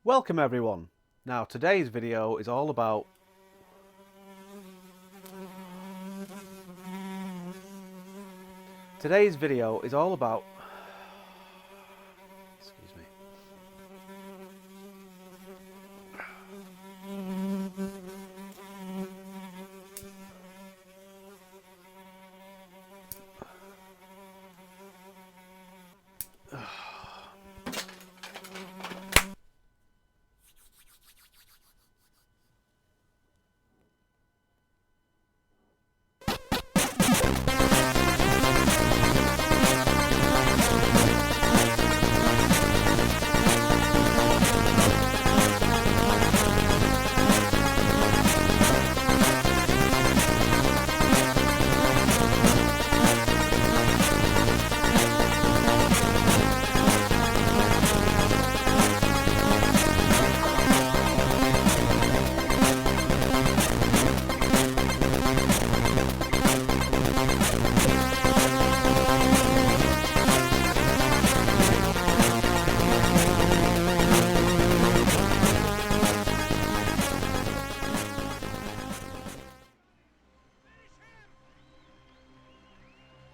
Welcome everyone. Now today's video is all about excuse me.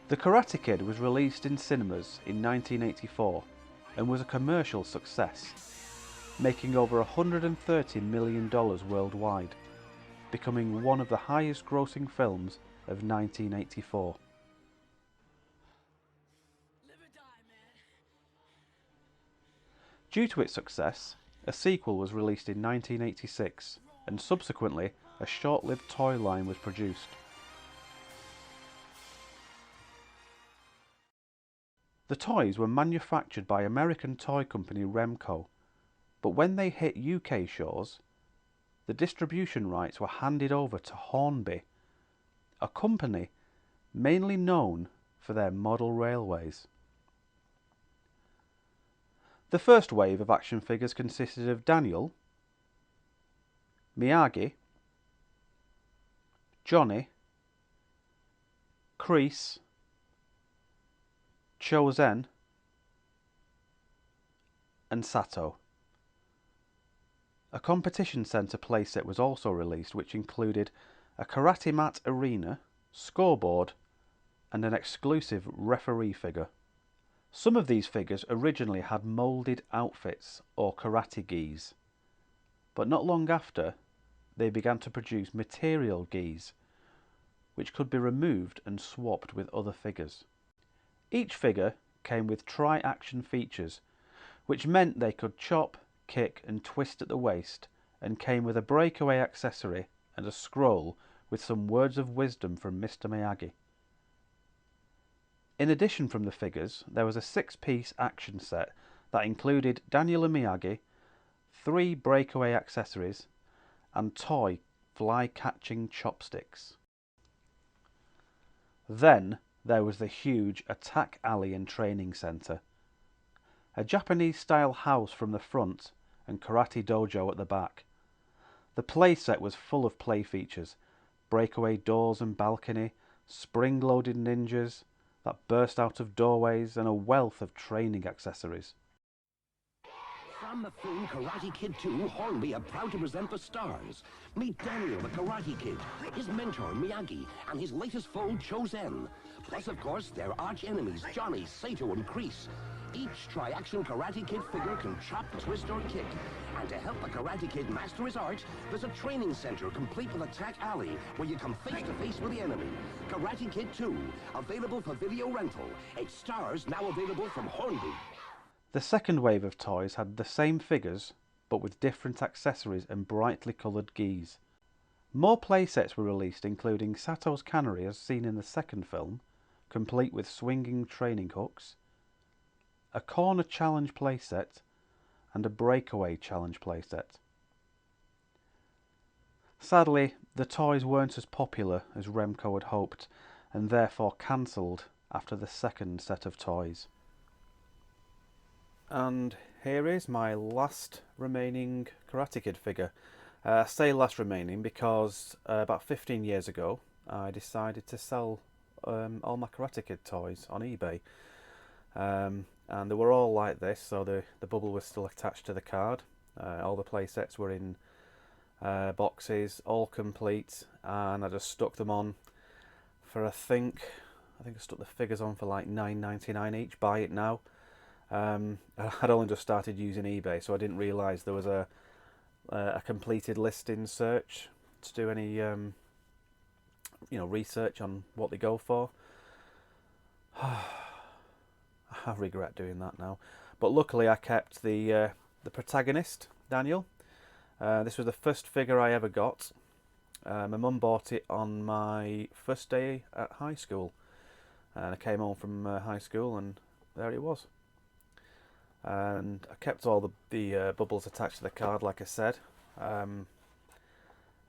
The Karate Kid was released in cinemas in 1984 and was a commercial success, making over $130 million worldwide, becoming one of the highest grossing films of 1984. Due to its success, a sequel was released in 1986 and subsequently a short-lived toy line was produced. The toys were manufactured by American toy company Remco, but when they hit UK shores, the distribution rights were handed over to Hornby, a company mainly known for their model railways. The first wave of action figures consisted of Daniel, Miyagi, Johnny, Kreese, Chozen and Sato. A competition centre playset was also released, which included a karate mat arena, scoreboard and an exclusive referee figure. Some of these figures originally had moulded outfits or karate gis, but not long after they began to produce material gis, which could be removed and swapped with other figures. Each figure came with tri-action features, which meant they could chop, kick and twist at the waist, and came with a breakaway accessory and a scroll with some words of wisdom from Mr. Miyagi. In addition from the figures, there was a 6-piece action set that included Daniel and Miyagi, 3 breakaway accessories, and toy fly-catching chopsticks. Then there was the huge attack alley and training centre, a Japanese-style house from the front and karate dojo at the back. The playset was full of play features, breakaway doors and balcony, spring-loaded ninjas that burst out of doorways, and a wealth of training accessories. From the film Karate Kid 2, Hornby are proud to present the stars. Meet Daniel the Karate Kid, his mentor Miyagi, and his latest foe Chozen. Plus, of course, their arch-enemies Johnny, Sato, and Kreese. Each tri-action Karate Kid figure can chop, twist, or kick. And to help the Karate Kid master his art, there's a training center complete with Attack Alley, where you come face-to-face with the enemy. Karate Kid 2, available for video rental. Its stars now available from Hornby. The second wave of toys had the same figures, but with different accessories and brightly coloured gis. More playsets were released, including Sato's Cannery as seen in the second film, complete with swinging training hooks, a corner challenge playset, and a breakaway challenge playset. Sadly, the toys weren't as popular as Remco had hoped, and therefore cancelled after the second set of toys. And here is my last remaining Karate Kid figure. I say last remaining because about 15 years ago I decided to sell all my Karate Kid toys on eBay. And they were all like this, so the bubble was still attached to the card. All the play sets were in boxes, all complete, and I just stuck them on for I think I stuck the figures on for like $9.99 each. Buy it now. I'd only just started using eBay, so I didn't realise there was a completed listing search to do any research on what they go for. I regret doing that now, but luckily I kept the protagonist, Daniel. This was the first figure I ever got. My mum bought it on my first day at high school, and I came home from high school and there it was. And I kept all the bubbles attached to the card, like I said.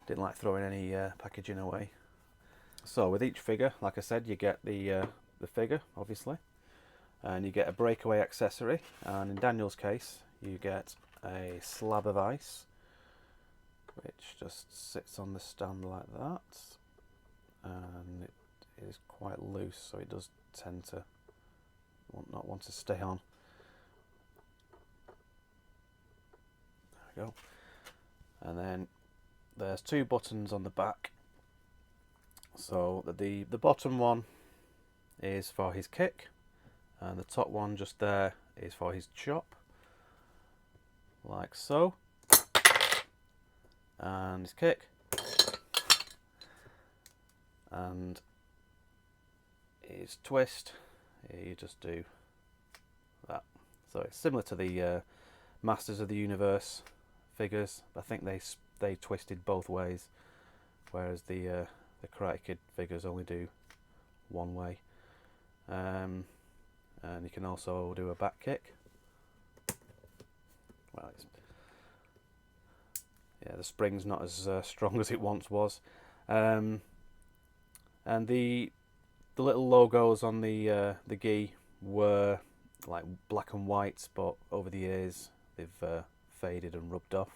Didn't like throwing any packaging away. So with each figure, like I said, you get the figure, obviously, and you get a breakaway accessory, and in Daniel's case you get a slab of ice, which just sits on the stand like that, and it is quite loose, so it does tend to not want to stay on. There we go. And then there's two buttons on the back. So the bottom one is for his kick, and the top one just there is for his chop, like so. And his kick, and his twist, you just do that. So it's similar to the Masters of the Universe figures. I think they twisted both ways, whereas the Karate Kid figures only do one way. And you can also do a back kick. Well, the spring's not as strong as it once was. And the little logos on the gi were like black and white, but over the years they've faded and rubbed off.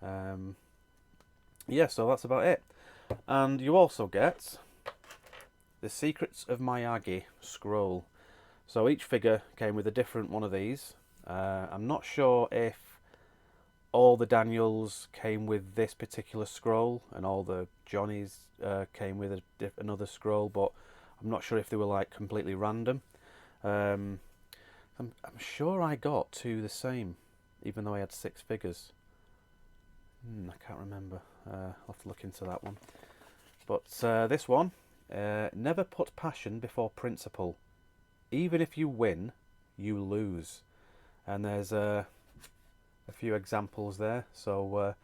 So that's about it. And you also get the Secrets of Miyagi scroll. So each figure came with a different one of these. I'm not sure if all the Daniels came with this particular scroll and all the Johnnies came with another scroll, but I'm not sure if they were like completely random. I'm sure I got two the same, even though I had 6 figures. I can't remember. I'll have to look into that one. But this one, never put passion before principle. Even if you win, you lose. And there's a few examples there. So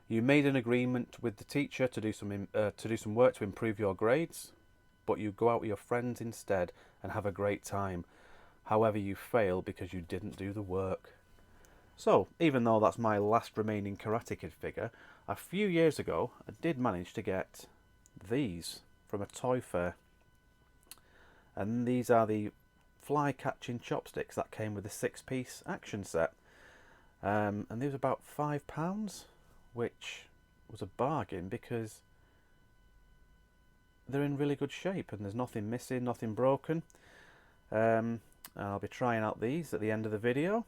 you made an agreement with the teacher to do some work to improve your grades, but you go out with your friends instead and have a great time. However, you fail because you didn't do the work. So, even though that's my last remaining Karate Kid figure, a few years ago I did manage to get these from a toy fair. And these are the fly catching chopsticks that came with the 6-piece action set. And they was about £5, which was a bargain because they're in really good shape and there's nothing missing, nothing broken. I'll be trying out these at the end of the video.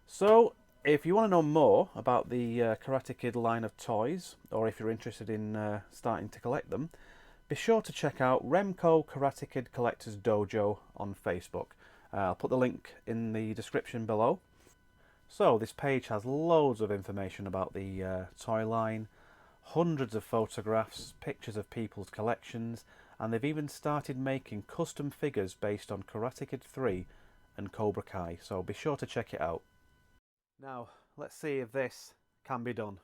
So if you want to know more about the Karate Kid line of toys, or if you're interested in starting to collect them, be sure to check out Remco Karate Kid Collector's Dojo on Facebook. I'll put the link in the description below. So this page has loads of information about the toy line, hundreds of photographs, pictures of people's collections, and they've even started making custom figures based on Karate Kid 3 and Cobra Kai, so be sure to check it out. Now, let's see if this can be done.